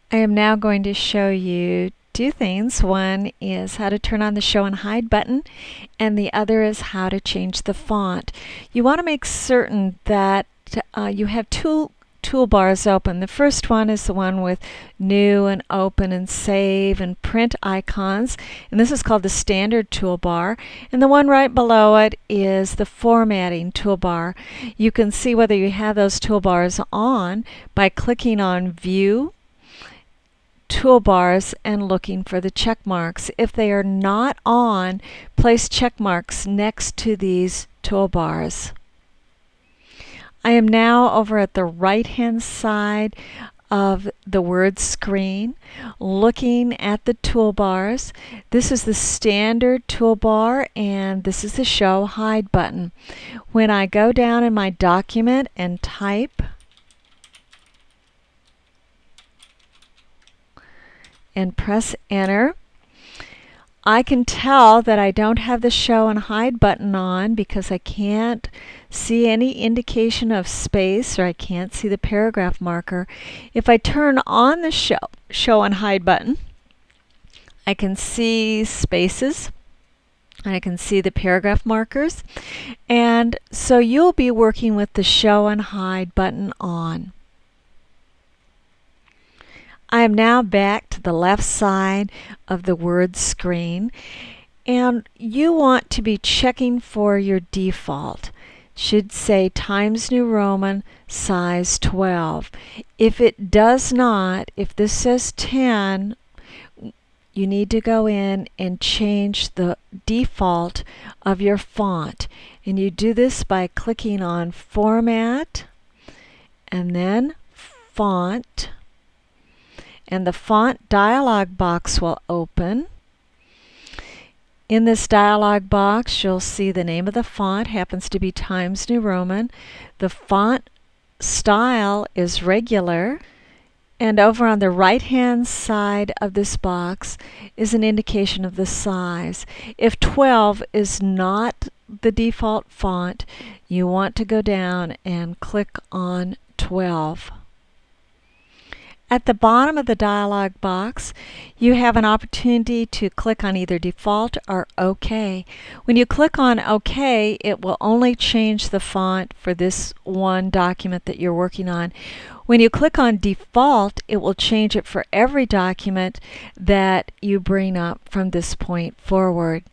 I am now going to show you two things. One is how to turn on the show and hide button, and the other is how to change the font. You want to make certain that you have two toolbars open. The first one is the one with new and open and save and print icons, and this is called the standard toolbar. And the one right below it is the formatting toolbar. You can see whether you have those toolbars on by clicking on View, Toolbars, and looking for the check marks. If they are not on, place check marks next to these toolbars. I am now over at the right-hand side of the Word screen, looking at the toolbars. This is the standard toolbar, and this is the Show Hide button. When I go down in my document and type, and press Enter, I can tell that I don't have the Show and Hide button on because I can't see any indication of space, or I can't see the paragraph marker. If I turn on the Show and Hide button, I can see spaces, and I can see the paragraph markers. And so you'll be working with the Show and Hide button on. I am now back to the left side of the Word screen, and you want to be checking for your default. It should say Times New Roman size 12. If it does not, if this says 10, you need to go in and change the default of your font. And you do this by clicking on Format and then Font. And the font dialog box will open. In this dialog box, you'll see the name of the font happens to be Times New Roman. The font style is regular. And over on the right-hand side of this box is an indication of the size. If 12 is not the default font, you want to go down and click on 12. At the bottom of the dialog box, you have an opportunity to click on either Default or OK. When you click on OK, it will only change the font for this one document that you're working on. When you click on Default, it will change it for every document that you bring up from this point forward.